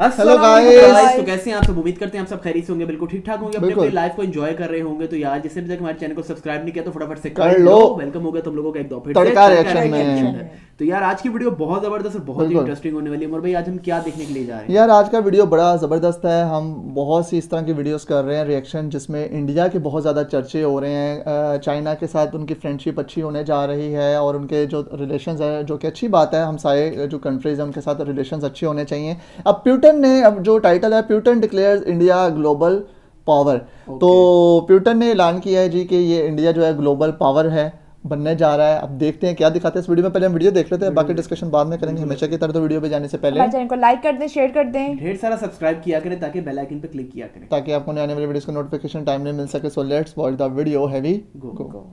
Hello guys. तो कैसे हैं आप सब? उम्मीद करते हैं आप सब खैरियत से होंगे, बिल्कुल ठीक ठाक होंगे, अपने अपने लाइफ को एंजॉय कर रहे होंगे। तो यार जिसने भी तक हमारे चैनल को सब्सक्राइब नहीं किया तो फटाफट से कर लो। वेलकम हो गया तुम लोगों का एक दो फिर से तड़का रिएक्शन में। तो यार आज की वीडियो बहुत जबरदस्त और बहुत ही बिल्कुल इंटरेस्टिंग होने वाली है। और भाई आज हम क्या देखने के लिए जा रहे हैं? यार, आज का वीडियो बड़ा ज़बरदस्त है। हम बहुत सी इस तरह की वीडियोस कर रहे हैं रिएक्शन, जिसमें इंडिया के बहुत ज़्यादा चर्चे हो रहे हैं। चाइना के साथ उनकी फ्रेंडशिप अच्छी होने जा रही है और उनके जो रिलेशंस है, जो कि अच्छी बात है। हम सारे जो कंट्रीज हैं उनके साथ रिलेशंस अच्छे होने चाहिए। अब प्यूटन ने, अब जो टाइटल है, Putin declares India global power. तो प्यूटन ने ऐलान किया है जी कि ये इंडिया जो है ग्लोबल पावर है, बनने जा रहा है। अब देखते हैं क्या दिखाते हैं इस वीडियो में। पहले हम वीडियो देख लेते हैं, बाकी डिस्कशन बाद में करेंगे हमेशा की तरह। तो वीडियो पे जाने से पहले हमारे चैनल को लाइक कर दें, शेयर कर दें, ढेर सारा सब्सक्राइब किया करें ताकि बेल आइकन पे क्लिक किया करें, ताकि आपको आने वाले वीडियोस का नोटिफिकेशन टाइम में मिल सके। So let's watch the video. Have a go.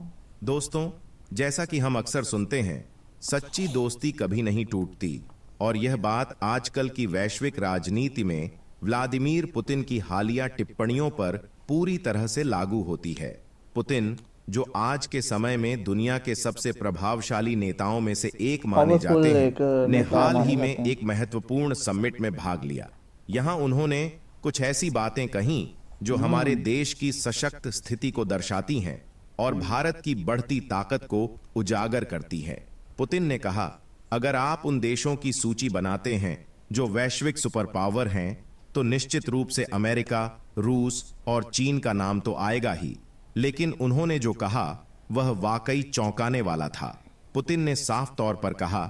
दोस्तों, जैसा कि हम अक्सर सुनते हैं, सच्ची दोस्ती कभी नहीं टूटती। और यह बात आजकल की वैश्विक राजनीति में व्लादिमीर पुतिन की हालिया टिप्पणियों पर पूरी तरह से लागू होती है। पुतिन, जो आज के समय में दुनिया के सबसे प्रभावशाली नेताओं में से एक माने जाते हैं, ने हाल ही में एक महत्वपूर्ण समिट में भाग लिया। यहां उन्होंने कुछ ऐसी बातें कहीं जो हमारे देश की सशक्त स्थिति को दर्शाती हैं और भारत की बढ़ती ताकत को उजागर करती है। पुतिन ने कहा, अगर आप उन देशों की सूची बनाते हैं जो वैश्विक सुपर पावर हैं, तो निश्चित रूप से अमेरिका, रूस और चीन का नाम तो आएगा ही। लेकिन उन्होंने जो कहा वह वाकई चौंकाने वाला था। पुतिन ने साफ तौर पर कहा,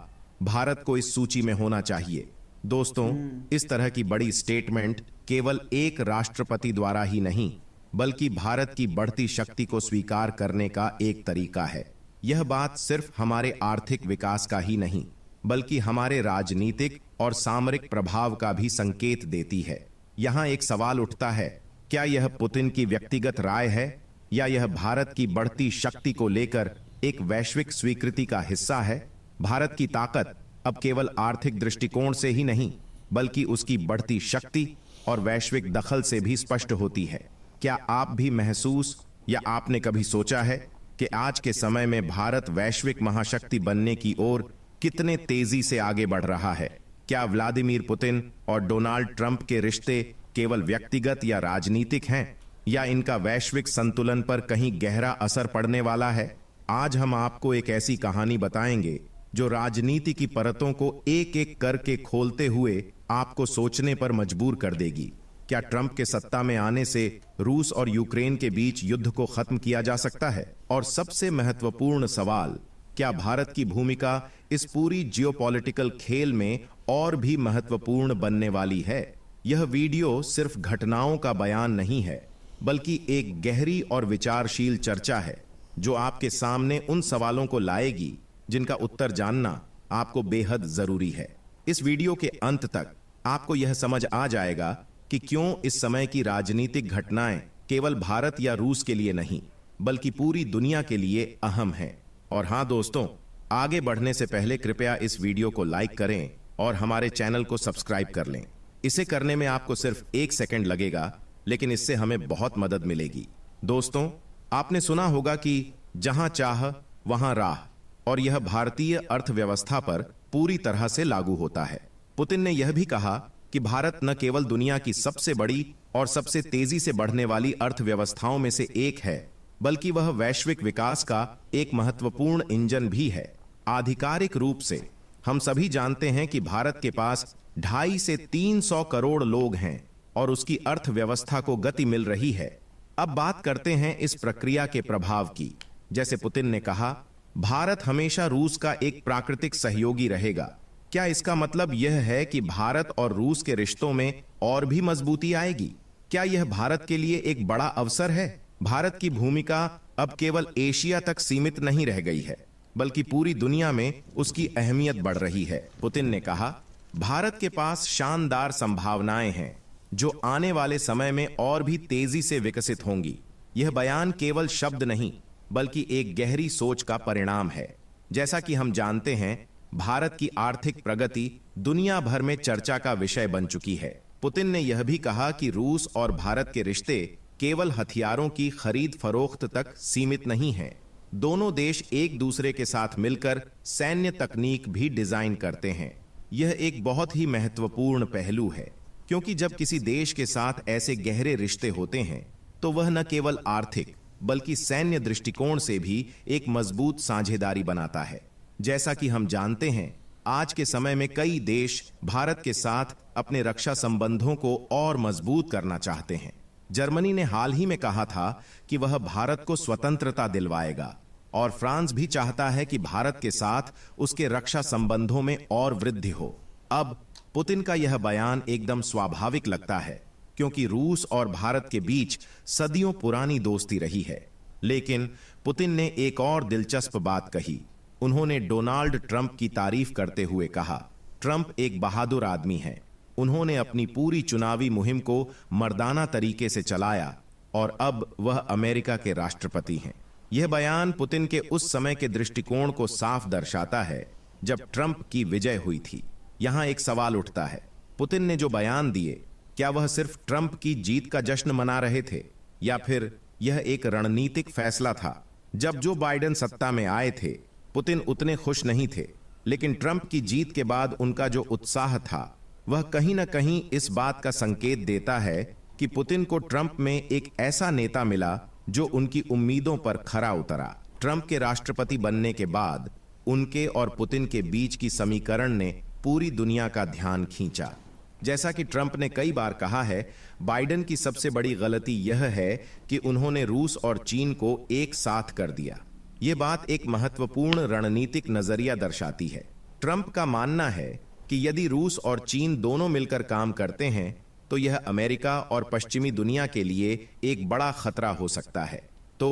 भारत को इस सूची में होना चाहिए। दोस्तों, इस तरह की बड़ी स्टेटमेंट केवल एक राष्ट्रपति द्वारा ही नहीं, बल्कि भारत की बढ़ती शक्ति को स्वीकार करने का एक तरीका है। यह बात सिर्फ हमारे आर्थिक विकास का ही नहीं, बल्कि हमारे राजनीतिक और सामरिक प्रभाव का भी संकेत देती है। यहां एक सवाल उठता है, क्या यह पुतिन की व्यक्तिगत राय है या यह भारत की बढ़ती शक्ति को लेकर एक वैश्विक स्वीकृति का हिस्सा है? भारत की ताकत अब केवल आर्थिक दृष्टिकोण से ही नहीं, बल्कि उसकी बढ़ती शक्ति और वैश्विक दखल से भी स्पष्ट होती है। क्या आप भी महसूस या आपने कभी सोचा है कि आज के समय में भारत वैश्विक महाशक्ति बनने की ओर कितने तेजी से आगे बढ़ रहा है? क्या व्लादिमीर पुतिन और डोनाल्ड ट्रंप के रिश्ते केवल व्यक्तिगत या राजनीतिक हैं, या इनका वैश्विक संतुलन पर कहीं गहरा असर पड़ने वाला है? आज हम आपको एक ऐसी कहानी बताएंगे जो राजनीति की परतों को एक एक करके खोलते हुए आपको सोचने पर मजबूर कर देगी। क्या ट्रंप के सत्ता में आने से रूस और यूक्रेन के बीच युद्ध को खत्म किया जा सकता है? और सबसे महत्वपूर्ण सवाल, क्या भारत की भूमिका इस पूरी जियोपॉलिटिकल खेल में और भी महत्वपूर्ण बनने वाली है? यह वीडियो सिर्फ घटनाओं का बयान नहीं है, बल्कि एक गहरी और विचारशील चर्चा है जो आपके सामने उन सवालों को लाएगी जिनका उत्तर जानना आपको बेहद जरूरी है। इस वीडियो के अंत तक आपको यह समझ आ जाएगा कि क्यों इस समय की राजनीतिक घटनाएं केवल भारत या रूस के लिए नहीं, बल्कि पूरी दुनिया के लिए अहम हैं। और हां दोस्तों, आगे बढ़ने से पहले कृपया इस वीडियो को लाइक करें और हमारे चैनल को सब्सक्राइब कर लें। इसे करने में आपको सिर्फ 1 सेकंड लगेगा, लेकिन इससे हमें बहुत मदद मिलेगी। दोस्तों, आपने सुना होगा कि जहां चाह वहां राह, और यह भारतीय अर्थव्यवस्था पर पूरी तरह से लागू होता है। पुतिन ने यह भी कहा कि भारत न केवल दुनिया की सबसे बड़ी और सबसे तेजी से बढ़ने वाली अर्थव्यवस्थाओं में से एक है, बल्कि वह वैश्विक विकास का एक महत्वपूर्ण इंजन भी है। आधिकारिक रूप से हम सभी जानते हैं कि भारत के पास 250 से 300 करोड़ लोग हैं और उसकी अर्थव्यवस्था को गति मिल रही है। अब बात करते हैं इस प्रक्रिया के प्रभाव की। जैसे पुतिन ने कहा, भारत हमेशा रूस का एक प्राकृतिक सहयोगी रहेगा। क्या इसका मतलब यह है कि भारत और रूस के रिश्तों में और भी मजबूती आएगी? क्या यह भारत के लिए एक बड़ा अवसर है? भारत की भूमिका अब केवल एशिया तक सीमित नहीं रह गई है, बल्कि पूरी दुनिया में उसकी अहमियत बढ़ रही है। पुतिन ने कहा, भारत के पास शानदार संभावनाएं हैं जो आने वाले समय में और भी तेजी से विकसित होंगी। यह बयान केवल शब्द नहीं, बल्कि एक गहरी सोच का परिणाम है। जैसा कि हम जानते हैं, भारत की आर्थिक प्रगति दुनिया भर में चर्चा का विषय बन चुकी है। पुतिन ने यह भी कहा कि रूस और भारत के रिश्ते केवल हथियारों की खरीद फरोख्त तक सीमित नहीं हैं। दोनों देश एक दूसरे के साथ मिलकर सैन्य तकनीक भी डिजाइन करते हैं। यह एक बहुत ही महत्वपूर्ण पहलू है, क्योंकि जब किसी देश के साथ ऐसे गहरे रिश्ते होते हैं तो वह न केवल आर्थिक बल्कि सैन्य दृष्टिकोण से भी एक मजबूत साझेदारी बनाता है। जैसा कि हम जानते हैं, आज के समय में कई देश भारत के साथ अपने रक्षा संबंधों को और मजबूत करना चाहते हैं। जर्मनी ने हाल ही में कहा था कि वह भारत को स्वतंत्रता दिलवाएगा और फ्रांस भी चाहता है कि भारत के साथ उसके रक्षा संबंधों में और वृद्धि हो। अब पुतिन का यह बयान एकदम स्वाभाविक लगता है, क्योंकि रूस और भारत के बीच सदियों पुरानी दोस्ती रही है। लेकिन पुतिन ने एक और दिलचस्प बात कही। उन्होंने डोनाल्ड ट्रंप की तारीफ करते हुए कहा, ट्रंप एक बहादुर आदमी है। उन्होंने अपनी पूरी चुनावी मुहिम को मर्दाना तरीके से चलाया और अब वह अमेरिका के राष्ट्रपति हैं। यह बयान पुतिन के उस समय के दृष्टिकोण को साफ दर्शाता है जब ट्रंप की विजय हुई थी। यहां एक सवाल उठता है, पुतिन ने जो बयान दिए, क्या वह सिर्फ ट्रंप की जीत का जश्न मना रहे थे या फिर यह एक रणनीतिक फैसला था? जब जो बाइडेन सत्ता में आए थे, पुतिन उतने खुश नहीं थे, लेकिन ट्रंप की जीत के बाद उनका जो उत्साह था वह कहीं ना कहीं इस बात का संकेत देता है कि पुतिन को ट्रंप में एक ऐसा नेता मिला जो उनकी उम्मीदों पर खरा उतरा। ट्रंप के राष्ट्रपति बनने के बाद उनके और पुतिन के बीच की समीकरण ने पूरी दुनिया का ध्यान खींचा। जैसा कि ट्रंप ने कई बार कहा है, बाइडेन की सबसे बड़ी गलती यह है कि उन्होंने रूस और चीन को एक साथ कर दिया। यह बात एक महत्वपूर्ण रणनीतिक नजरिया दर्शाती है। ट्रंप का मानना है कि यदि रूस और चीन दोनों मिलकर काम करते हैं तो यह अमेरिका और पश्चिमी दुनिया के लिए एक बड़ा खतरा हो सकता है। तो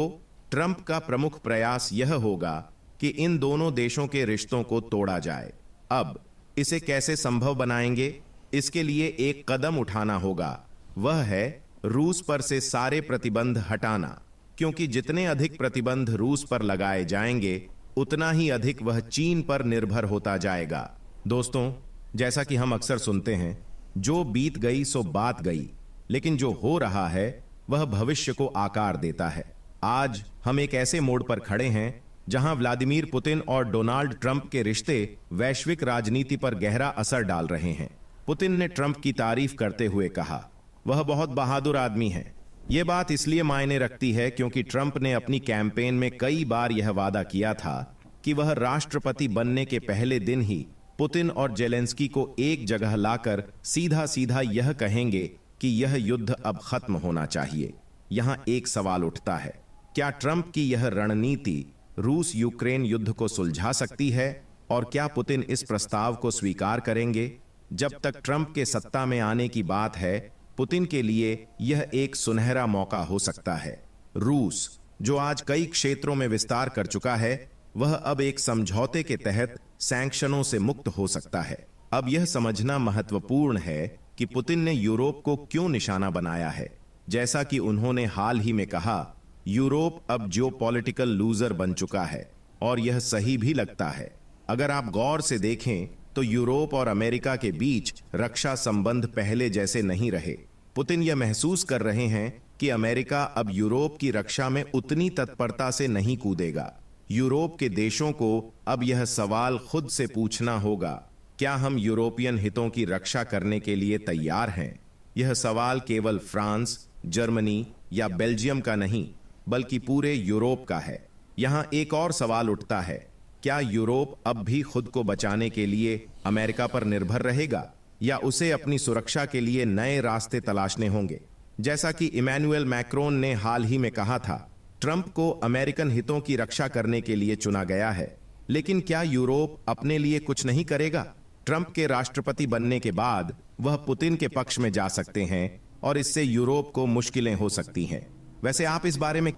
ट्रंप का प्रमुख प्रयास यह होगा कि इन दोनों देशों के रिश्तों को तोड़ा जाए। अब इसे कैसे संभव बनाएंगे? इसके लिए एक कदम उठाना होगा, वह है रूस पर से सारे प्रतिबंध हटाना, क्योंकि जितने अधिक प्रतिबंध रूस पर लगाए जाएंगे उतना ही अधिक वह चीन पर निर्भर होता जाएगा। दोस्तों, जैसा कि हम अक्सर सुनते हैं, जो बीत गई सो बात गई, लेकिन जो हो रहा है वह भविष्य को आकार देता है। आज हम एक ऐसे मोड़ पर खड़े हैं जहां व्लादिमीर पुतिन और डोनाल्ड ट्रंप के रिश्ते वैश्विक राजनीति पर गहरा असर डाल रहे हैं। पुतिन ने ट्रंप की तारीफ करते हुए कहा, वह बहुत बहादुर आदमी है। यह बात इसलिए मायने रखती है क्योंकि ट्रंप ने अपनी कैंपेन में कई बार यह वादा किया था कि वह राष्ट्रपति बनने के पहले दिन ही पुतिन और जेलेंस्की को एक जगह लाकर सीधा सीधा यह कहेंगे कि यह युद्ध अब खत्म होना चाहिए। यहां एक सवाल उठता है, क्या ट्रंप की यह रणनीति रूस यूक्रेन युद्ध को सुलझा सकती है और क्या पुतिन इस प्रस्ताव को स्वीकार करेंगे? जब तक ट्रंप के सत्ता में आने की बात है, पुतिन के लिए यह एक सुनहरा मौका हो सकता है। रूस, जो आज कई क्षेत्रों में विस्तार कर चुका है, वह अब एक समझौते के तहत सैंक्शनों से मुक्त हो सकता है। अब यह समझना महत्वपूर्ण है कि पुतिन ने यूरोप को क्यों निशाना बनाया है। जैसा कि उन्होंने हाल ही में कहा, यूरोप अब जियोपॉलिटिकल लूजर बन चुका है और यह सही भी लगता है। अगर आप गौर से देखें तो यूरोप और अमेरिका के बीच रक्षा संबंध पहले जैसे नहीं रहे। पुतिन यह महसूस कर रहे हैं कि अमेरिका अब यूरोप की रक्षा में उतनी तत्परता से नहीं कूदेगा। यूरोप के देशों को अब यह सवाल खुद से पूछना होगा, क्या हम यूरोपियन हितों की रक्षा करने के लिए तैयार हैं? यह सवाल केवल फ्रांस, जर्मनी या बेल्जियम का नहीं, बल्कि पूरे यूरोप का है। यहां एक और सवाल उठता है, क्या यूरोप अब भी खुद को बचाने के लिए अमेरिका पर निर्भर रहेगा या उसे अपनी सुरक्षा के लिए नए रास्ते तलाशने होंगे? जैसा कि इमैनुअल मैक्रोन ने हाल ही में कहा था, ट्रंप को अमेरिकन हितों की रक्षा करने के लिए चुना गया है, लेकिन क्या यूरोप अपने लिए कुछ नहीं करेगा? ट्रंप के राष्ट्रपति बनने के बाद वह पुतिन के पक्ष में जा सकते हैं और इससे यूरोप को मुश्किलें हो सकती हैं। वैसे आप इस बारे में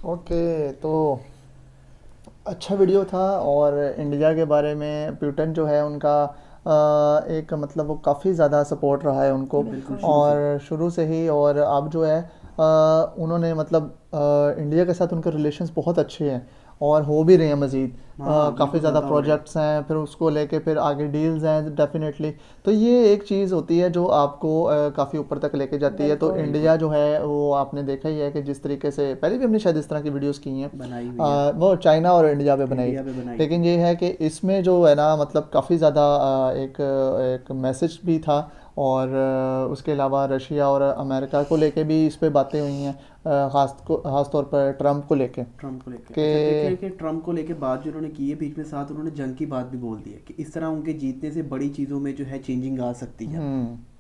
ओके, तो अच्छा वीडियो था। और इंडिया के बारे में पुतिन जो है उनका एक मतलब वो काफ़ी ज़्यादा सपोर्ट रहा है उनको, और शुरू से ही। और अब जो है उन्होंने मतलब इंडिया के साथ उनके रिलेशंस बहुत अच्छे हैं और हो भी रहे हैं मज़ीद। काफ़ी ज़्यादा प्रोजेक्ट्स हैं, फिर उसको लेके फिर आगे डील्स हैं डेफिनेटली। तो ये एक चीज़ होती है जो आपको काफ़ी ऊपर तक लेके जाती है। तो इंडिया जो है वो आपने देखा ही है कि जिस तरीके से पहले भी हमने शायद इस तरह की वीडियोस की हैं, वो चाइना और इंडिया पे बनाई। लेकिन ये है कि इसमें जो है ना मतलब काफ़ी ज़्यादा एक मैसेज भी था और उसके अलावा रशिया और अमेरिका को लेके भी इस पे बातें हुई हैं, खास तौर पर ट्रम्प को लेके कि ट्रम्प को लेके बात जो उन्होंने की है बीच में, साथ उन्होंने जंग की बात भी बोल दी है कि इस तरह उनके जीतने से बड़ी चीज़ों में जो है चेंजिंग आ सकती है,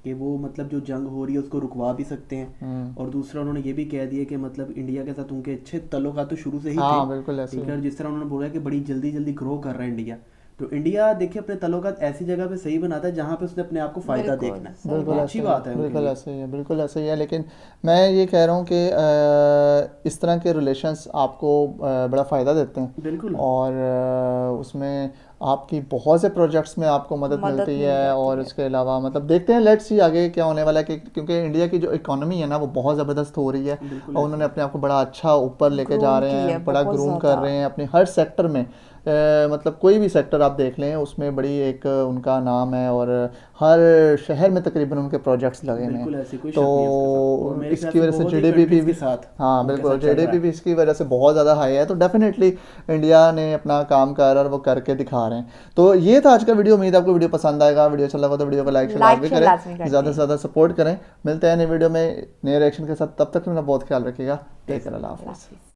कि वो मतलब जो जंग हो रही है उसको रुकवा भी सकते हैं। और दूसरा उन्होंने ये भी कह दिया कि मतलब इंडिया के साथ उनके अच्छे ताल्लुकात तो शुरू से ही थे। बिल्कुल ऐसे ठीक है, जिस तरह उन्होंने बोला कि बड़ी जल्दी जल्दी ग्रो कर रहा है इंडिया, तो इंडिया देखिए अपने ताल्लुकात ऐसी जगह पे सही बनाता है जहाँ पे उसने अपने आप को फायदा देखना है। बिल्कुल अच्छी बात है, बिल्कुल ऐसे ही है, बिल्कुल ऐसे ही है। लेकिन मैं ये कह रहा हूँ कि इस तरह के रिलेशंस आपको बड़ा फ़ायदा देते हैं। बिल्कुल। और उसमें आपकी बहुत से प्रोजेक्ट्स में आपको मदद मिलती है। और इसके अलावा मतलब देखते हैं, लेट्स सी आगे क्या होने वाला है, कि क्योंकि इंडिया की जो इकोनॉमी है ना वो बहुत ज़बरदस्त हो रही है और उन्होंने अपने आप को बड़ा अच्छा ऊपर लेके जा रहे हैं, बड़ा ग्रूम कर रहे हैं अपने हर सेक्टर में। मतलब कोई भी सेक्टर आप देख लें उसमें बड़ी एक उनका नाम है और हर शहर में तकरीबन उनके प्रोजेक्ट्स लगे हुए हैं। तो इसकी वजह से जीडीपी भी, हाँ बिल्कुल, जीडीपी भी इसकी वजह से बहुत ज़्यादा हाई है। तो डेफिनेटली इंडिया ने अपना काम कर और वो करके दिखा रहे हैं। तो ये था आज का वीडियो। उम्मीद आपको वीडियो पसंद आएगा। वीडियो अच्छा लगा तो वीडियो को लाइक शेयर भी करें, ज़्यादा से ज़्यादा सपोर्ट करें। मिलते हैं नए वीडियो में नए रिएक्शन के साथ, तब तक मेरा बहुत ख्याल रखिएगा। टेक केयर, अल्लाह हाफ़िज़।